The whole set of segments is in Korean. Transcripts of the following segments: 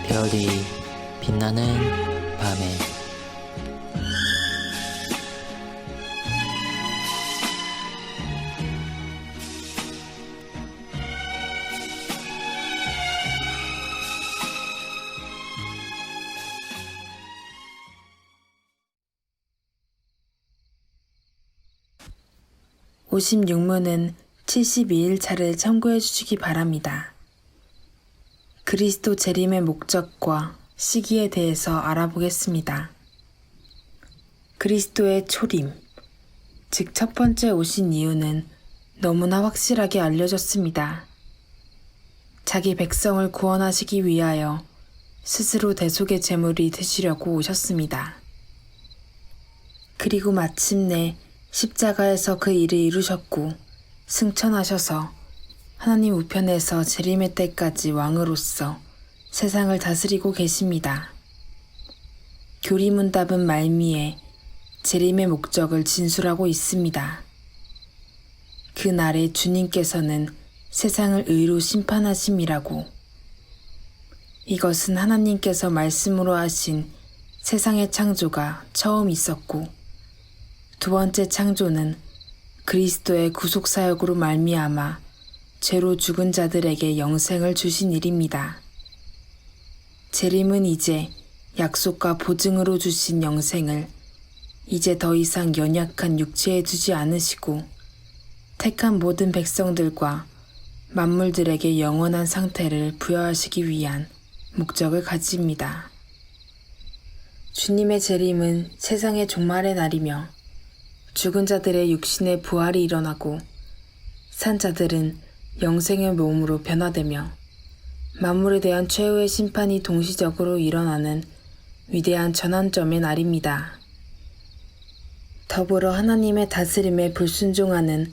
별이 빛나는 밤에 (56문은) 72일차를 참고해 주시기 바랍니다. 그리스도 재림의 목적과 시기에 대해서 알아보겠습니다. 그리스도의 초림, 즉 첫 번째 오신 이유는 너무나 확실하게 알려졌습니다. 자기 백성을 구원하시기 위하여 스스로 대속의 제물이 되시려고 오셨습니다. 그리고 마침내 십자가에서 그 일을 이루셨고 승천하셔서 하나님 우편에서 재림의 때까지 왕으로서 세상을 다스리고 계십니다. 교리문답은 말미에 재림의 목적을 진술하고 있습니다. 그 날에 주님께서는 세상을 의로 심판하심이라고. 이것은 하나님께서 말씀으로 하신 세상의 창조가 처음 있었고, 두 번째 창조는 그리스도의 구속사역으로 말미암아 죄로 죽은 자들에게 영생을 주신 일입니다. 재림은 이제 약속과 보증으로 주신 영생을 이제 더 이상 연약한 육체에 두지 않으시고 택한 모든 백성들과 만물들에게 영원한 상태를 부여하시기 위한 목적을 가집니다. 주님의 재림은 세상의 종말의 날이며 죽은 자들의 육신의 부활이 일어나고 산 자들은 영생의 몸으로 변화되며 만물에 대한 최후의 심판이 동시적으로 일어나는 위대한 전환점의 날입니다. 더불어 하나님의 다스림에 불순종하는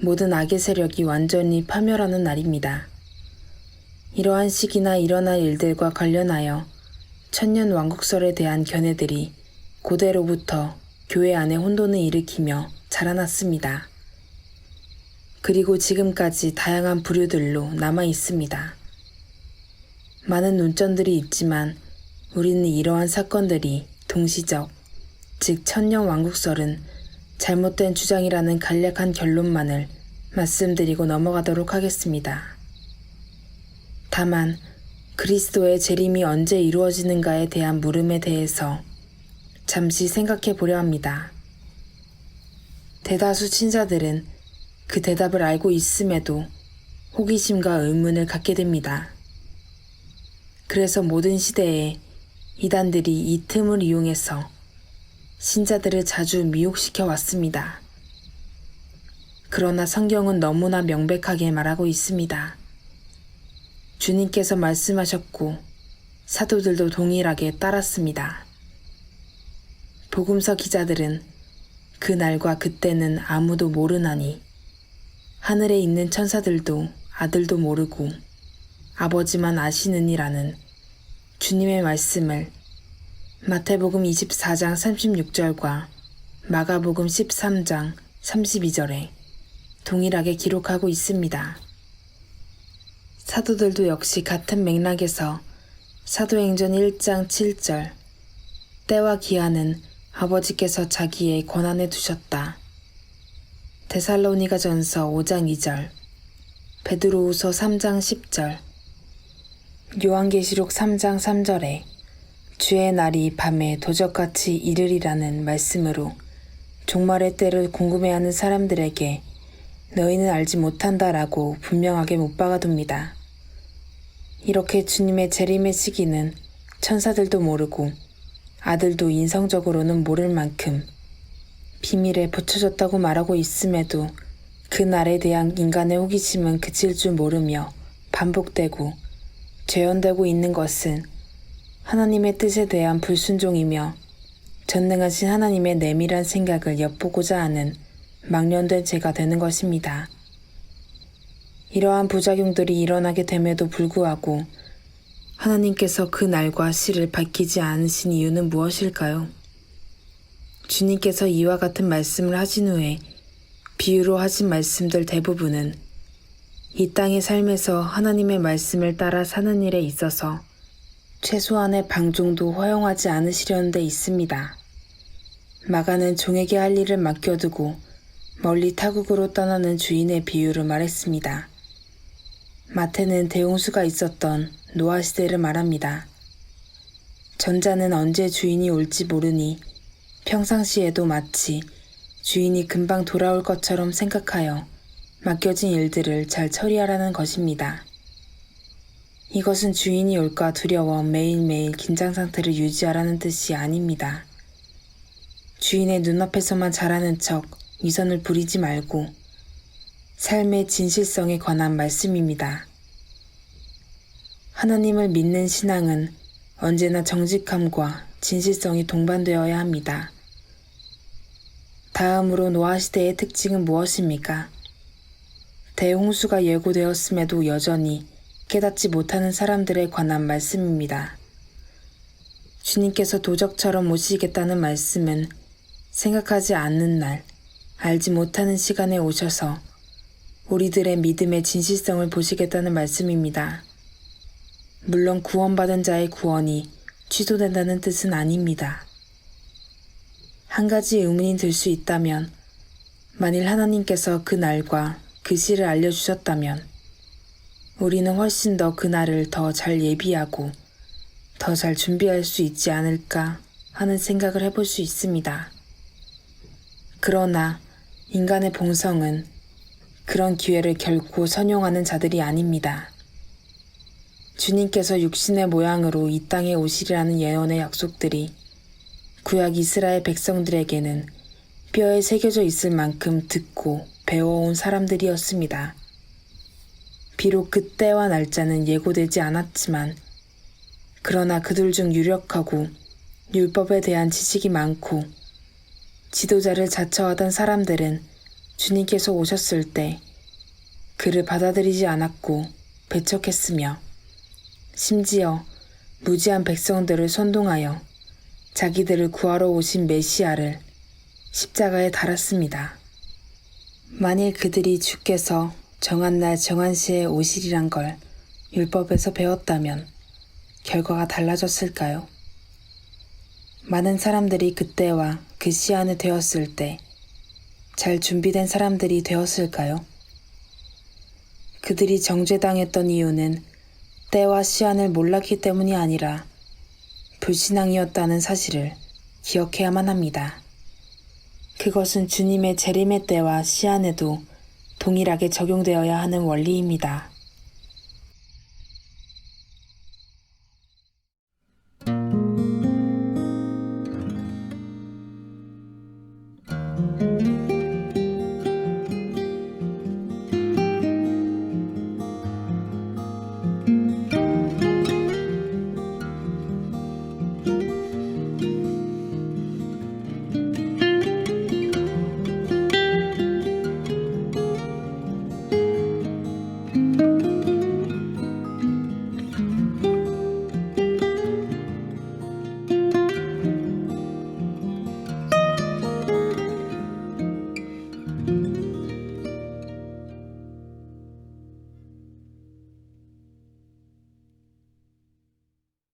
모든 악의 세력이 완전히 파멸하는 날입니다. 이러한 시기나 일어날 일들과 관련하여 천년왕국설에 대한 견해들이 고대로부터 교회 안에 혼돈을 일으키며 자라났습니다. 그리고 지금까지 다양한 부류들로 남아 있습니다. 많은 논점들이 있지만 우리는 이러한 사건들이 동시적, 즉 천년왕국설은 잘못된 주장이라는 간략한 결론만을 말씀드리고 넘어가도록 하겠습니다. 다만 그리스도의 재림이 언제 이루어지는가에 대한 물음에 대해서 잠시 생각해 보려 합니다. 대다수 신자들은 그 대답을 알고 있음에도 호기심과 의문을 갖게 됩니다. 그래서 모든 시대에 이단들이 이 틈을 이용해서 신자들을 자주 미혹시켜 왔습니다. 그러나 성경은 너무나 명백하게 말하고 있습니다. 주님께서 말씀하셨고 사도들도 동일하게 따랐습니다. 복음서 기자들은 그 날과 그때는 아무도 모르나니 하늘에 있는 천사들도 아들도 모르고 아버지만 아시느니라는 주님의 말씀을 마태복음 24장 36절과 마가복음 13장 32절에 동일하게 기록하고 있습니다. 사도들도 역시 같은 맥락에서 사도행전 1장 7절 때와 기한은 아버지께서 자기의 권한에 두셨다. 데살로니가전서 5장 2절, 베드로후서 3장 10절, 요한계시록 3장 3절에 주의 날이 밤에 도적같이 이르리라는 말씀으로 종말의 때를 궁금해하는 사람들에게 너희는 알지 못한다라고 분명하게 못 박아둡니다. 이렇게 주님의 재림의 시기는 천사들도 모르고 아들도 인성적으로는 모를 만큼 비밀에 붙여졌다고 말하고 있음에도 그 날에 대한 인간의 호기심은 그칠 줄 모르며 반복되고 재현되고 있는 것은 하나님의 뜻에 대한 불순종이며 전능하신 하나님의 내밀한 생각을 엿보고자 하는 망령된 죄가 되는 것입니다. 이러한 부작용들이 일어나게 됨에도 불구하고 하나님께서 그 날과 시를 밝히지 않으신 이유는 무엇일까요? 주님께서 이와 같은 말씀을 하신 후에 비유로 하신 말씀들 대부분은 이 땅의 삶에서 하나님의 말씀을 따라 사는 일에 있어서 최소한의 방종도 허용하지 않으시려는 데 있습니다. 마가는 종에게 할 일을 맡겨두고 멀리 타국으로 떠나는 주인의 비유를 말했습니다. 마태는 대홍수가 있었던 노아 시대를 말합니다. 전자는 언제 주인이 올지 모르니 평상시에도 마치 주인이 금방 돌아올 것처럼 생각하여 맡겨진 일들을 잘 처리하라는 것입니다. 이것은 주인이 올까 두려워 매일매일 긴장 상태를 유지하라는 뜻이 아닙니다. 주인의 눈앞에서만 잘하는 척 위선을 부리지 말고 삶의 진실성에 관한 말씀입니다. 하나님을 믿는 신앙은 언제나 정직함과 진실성이 동반되어야 합니다. 다음으로 노아 시대의 특징은 무엇입니까? 대홍수가 예고되었음에도 여전히 깨닫지 못하는 사람들에 관한 말씀입니다. 주님께서 도적처럼 오시겠다는 말씀은 생각하지 않는 날, 알지 못하는 시간에 오셔서 우리들의 믿음의 진실성을 보시겠다는 말씀입니다. 물론 구원받은 자의 구원이 취소된다는 뜻은 아닙니다. 한 가지 의문이 들 수 있다면, 만일 하나님께서 그 날과 그 시를 알려주셨다면 우리는 훨씬 더 그 날을 더 잘 예비하고 더 잘 준비할 수 있지 않을까 하는 생각을 해볼 수 있습니다. 그러나 인간의 본성은 그런 기회를 결코 선용하는 자들이 아닙니다. 주님께서 육신의 모양으로 이 땅에 오시리라는 예언의 약속들이 구약 이스라엘 백성들에게는 뼈에 새겨져 있을 만큼 듣고 배워온 사람들이었습니다. 비록 그때와 날짜는 예고되지 않았지만 그러나 그들 중 유력하고 율법에 대한 지식이 많고 지도자를 자처하던 사람들은 주님께서 오셨을 때 그를 받아들이지 않았고 배척했으며 심지어 무지한 백성들을 선동하여 자기들을 구하러 오신 메시아를 십자가에 달았습니다. 만일 그들이 주께서 정한 날 정한 시에 오시리란 걸 율법에서 배웠다면 결과가 달라졌을까요? 많은 사람들이 그때와 그 시한에 되었을 때 잘 준비된 사람들이 되었을까요? 그들이 정죄당했던 이유는 때와 시한을 몰랐기 때문이 아니라 불신앙이었다는 사실을 기억해야만 합니다. 그것은 주님의 재림의 때와 시한에도 동일하게 적용되어야 하는 원리입니다.